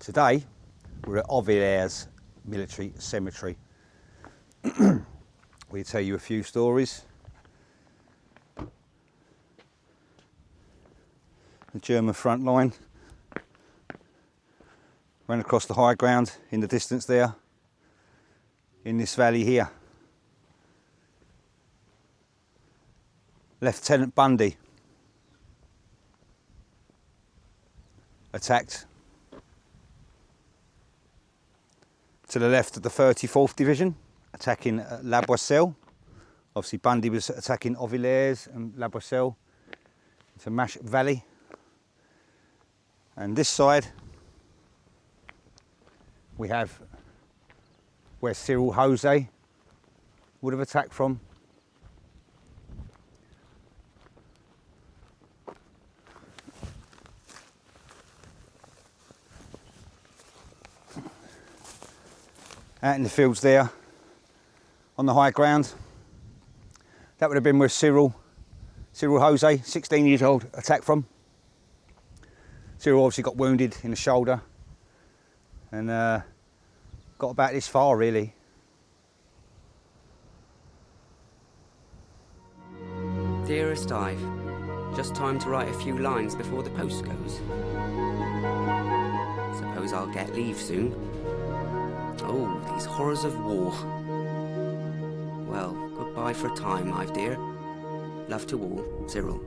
Today we're at Ovillers Military Cemetery. We'll tell you a few stories. The German front line ran across the high ground in the distance there, in this valley here. Lieutenant Bundy attacked to the left of the 34th Division, attacking La-Boisselle. Obviously Bundy was attacking Ovillers and La-Boisselle. It's a Mash Valley. And this side we have where Cyril Jose would have attacked from. Out in the fields there, on the high ground. That would have been where Cyril Jose, 16 years old, attacked from. Cyril obviously got wounded in the shoulder and got about this far really. Dearest Ive, just time to write a few lines before the post goes. Suppose I'll get leave soon. Oh, these horrors of war. Well, goodbye for a time, Ive dear. Love to all, Cyril.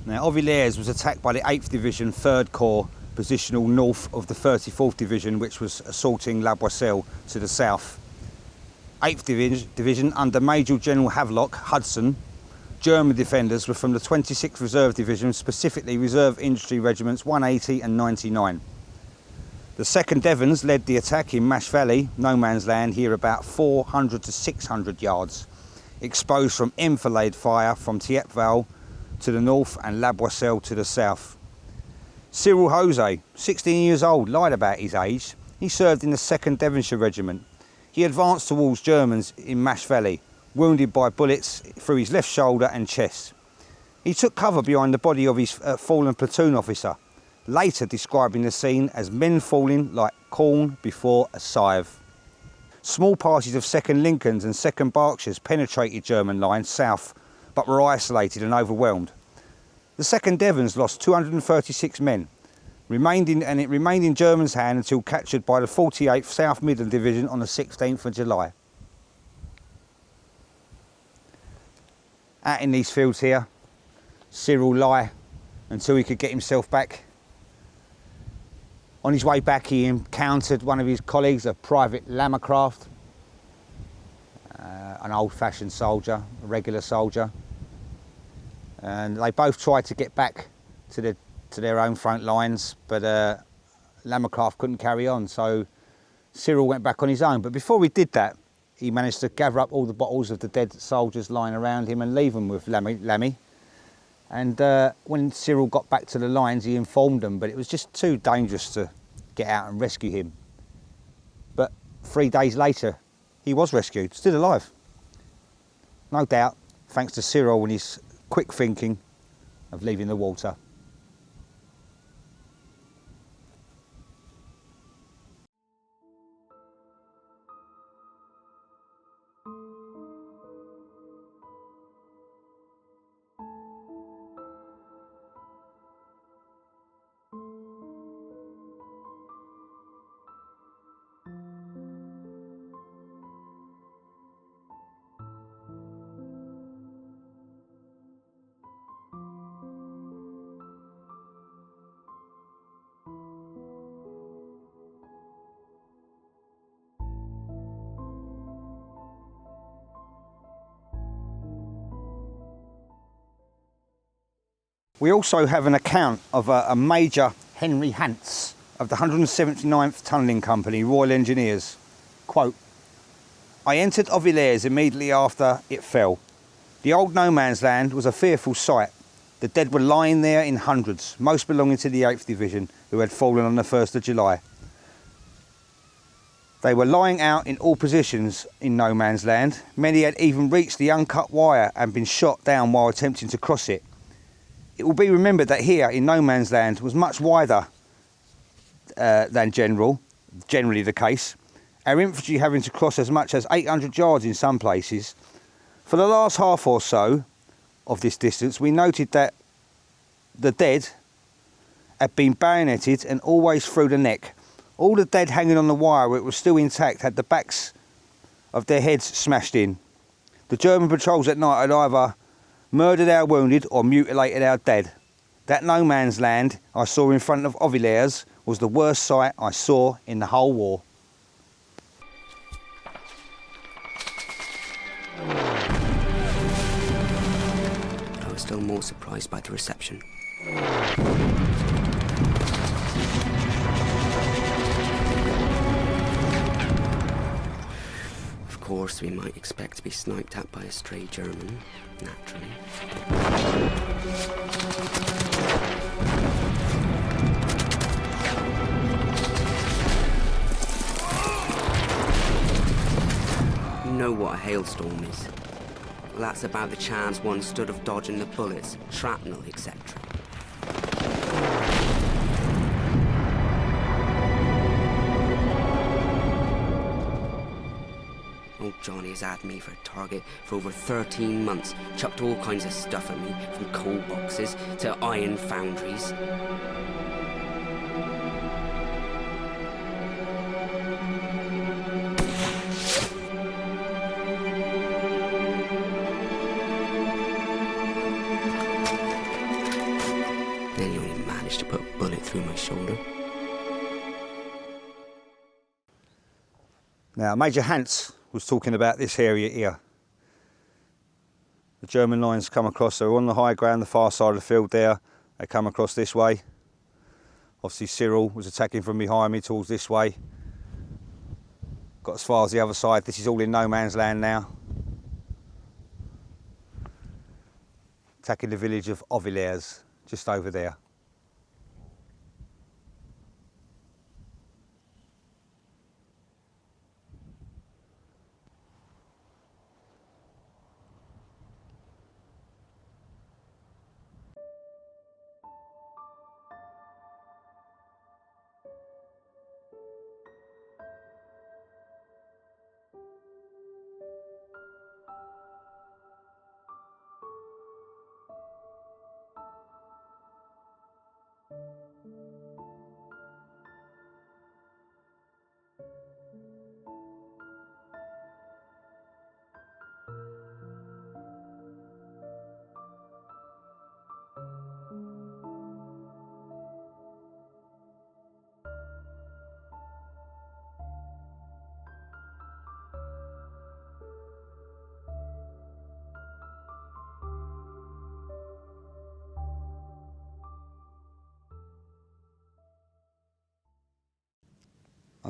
Now, Ovillers was attacked by the 8th Division, 3rd Corps, positional north of the 34th Division, which was assaulting La-Boisselle to the south. 8th Division, under Major General Havelock Hudson, German defenders were from the 26th Reserve Division, specifically Reserve Infantry Regiments 180 and 99. The 2nd Devons led the attack in Mash Valley, no man's land, here about 400 to 600 yards, exposed from enfilade fire from Thiepval to the north and La-Boisselle to the south. Cyril Jose, 16 years old, lied about his age. He served in the 2nd Devonshire Regiment. He advanced towards Germans in Mash Valley, wounded by bullets through his left shoulder and chest. He took cover behind the body of his fallen platoon officer, later describing the scene as men falling like corn before a scythe. Small parties of 2nd Lincolns and 2nd Berkshires penetrated German lines south, but were isolated and overwhelmed. The 2nd Devons lost 236 men, and it remained in Germans' hand until captured by the 48th South Midland Division on the 16th of July. Out in these fields here, Cyril lay until he could get himself back. On his way back, he encountered one of his colleagues, a Private Lammercraft, an old-fashioned soldier, a regular soldier. And they both tried to get back to their own front lines, but Lammercraft couldn't carry on, so Cyril went back on his own. But before he did that, he managed to gather up all the bottles of the dead soldiers lying around him and leave them with Lammy. And when Cyril got back to the lines, he informed them, but it was just too dangerous to get out and rescue him. But 3 days later, he was rescued, still alive. No doubt, thanks to Cyril and his quick thinking of leaving the water. We also have an account of a Major Henry Hants of the 179th Tunnelling Company, Royal Engineers. Quote, "I entered Ovillers immediately after it fell. The old no man's land was a fearful sight. The dead were lying there in hundreds, most belonging to the 8th Division, who had fallen on the 1st of July. They were lying out in all positions in no man's land. Many had even reached the uncut wire and been shot down while attempting to cross it. It will be remembered that here in no man's land was much wider than generally the case, our infantry having to cross as much as 800 yards in some places. For the last half or so of this distance, we noted that the dead had been bayoneted and always through the neck. All the dead hanging on the wire where it was still intact had the backs of their heads smashed in. The German patrols at night had either murdered our wounded or mutilated our dead. That no man's land I saw in front of Ovillers was the worst sight I saw in the whole war." I was still more surprised by the reception. Of course, we might expect to be sniped at by a stray German, naturally. You know what a hailstorm is. Well, that's about the chance one stood of dodging the bullets, shrapnel, etc. Old Johnny has had me for a target for over 13 months, chucked all kinds of stuff at me, from coal boxes to iron foundries. Then he only managed to put a bullet through my shoulder. Now, Major Hants was talking about this area here. The German lines come across, they're on the high ground, the far side of the field there. They come across this way. Obviously Cyril was attacking from behind me towards this way. Got as far as the other side. This is all in no man's land now. Attacking the village of Ovillers, just over there.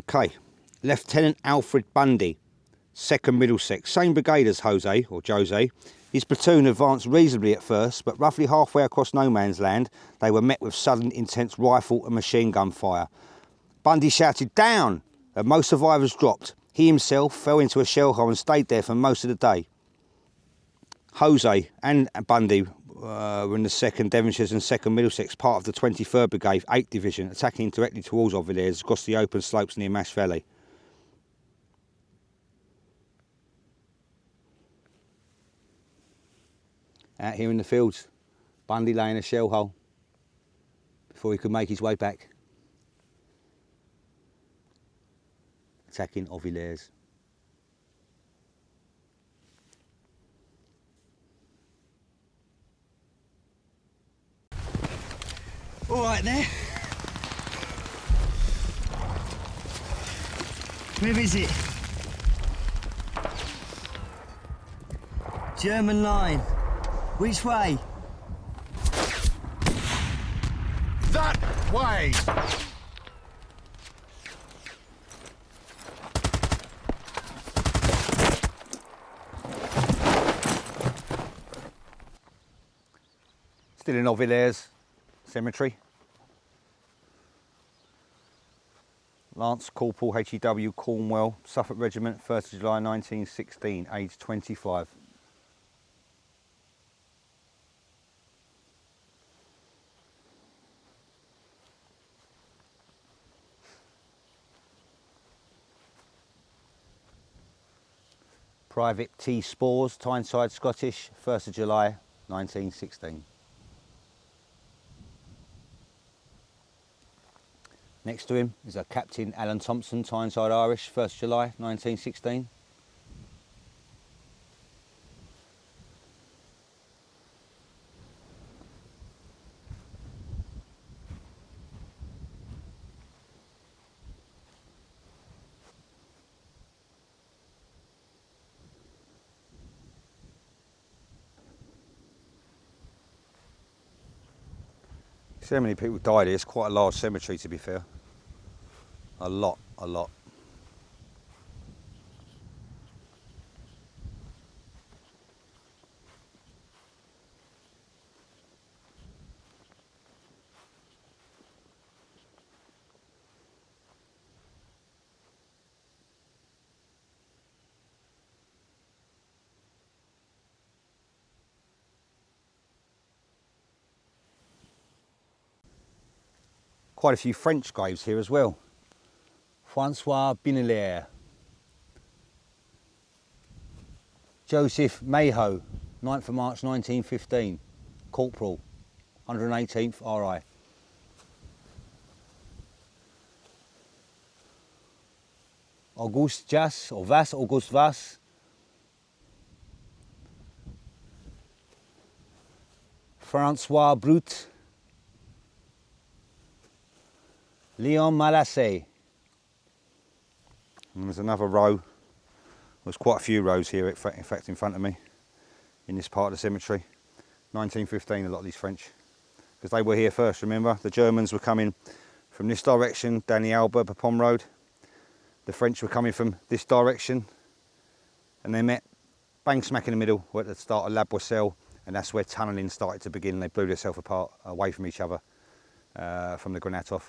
Okay, Lieutenant Alfred Bundy, 2nd Middlesex, same brigade as Jose, or Jose. His platoon advanced reasonably at first, but roughly halfway across no man's land, they were met with sudden intense rifle and machine gun fire. Bundy shouted, "Down!" and most survivors dropped. He himself fell into a shell hole and stayed there for most of the day. Jose and Bundy were in the 2nd Devonshires and 2nd Middlesex, part of the 23rd Brigade, 8th Division, attacking directly towards Ovillers across the open slopes near Mash Valley. Out here in the fields, Bundy lay in a shell hole before he could make his way back, attacking Ovillers. All right there. Where is it? German line. Which way? Way! Still in Ovillers Cemetery. Lance Corporal HEW Cornwall, Suffolk Regiment, 1st of July 1916, age 25. Private T. Spores, Tyneside, Scottish, 1st of July 1916. Next to him is a Captain Alan Thompson, Tyneside, Irish, 1st July 1916. See how many people died here. It's quite a large cemetery, to be fair. A lot, a lot. Quite a few French graves here as well. Francois Binelaire, Joseph Mayhew, 9th of March 1915, Corporal, 118th RI. Auguste Jas, or Vass, Auguste Vass, Francois Brut, Leon Malassé. And there's another row. There's quite a few rows here, in fact, in front of me, in this part of the cemetery. 1915, a lot of these French, because they were here first, remember? The Germans were coming from this direction, down the Alba-Bapaume Road. The French were coming from this direction, and they met bang smack in the middle, at the start of La-Boisselle, and that's where tunnelling started to begin. They blew themselves apart, away from each other, from the Granatov.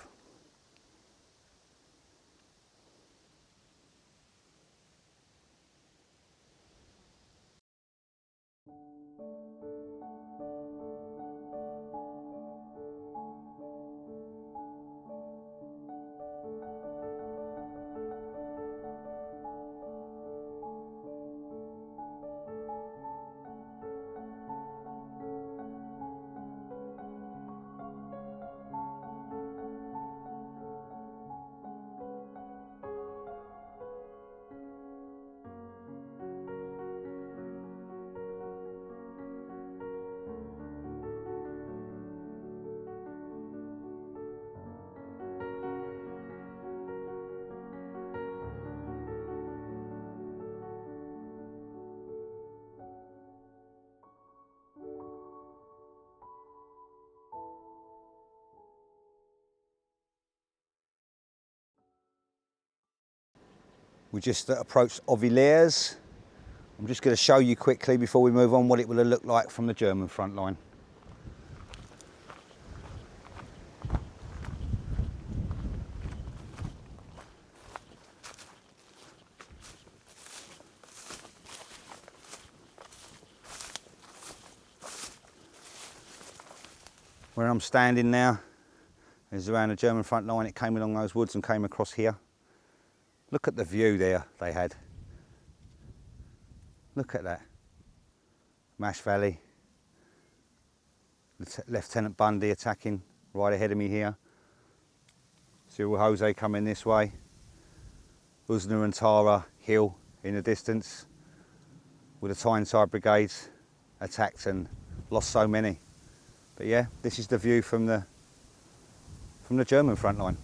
We just approached Ovillers. I'm just going to show you quickly before we move on what it will have looked like from the German front line. Where I'm standing now is around the German front line. It came along those woods and came across here. Look at the view there they had. Look at that. Mash Valley. Lieutenant Bundy attacking right ahead of me here. Cyril Jose coming this way. Usna and Tara Hill in the distance, with the Tyneside brigades attacked and lost so many. But yeah, this is the view from the German front line.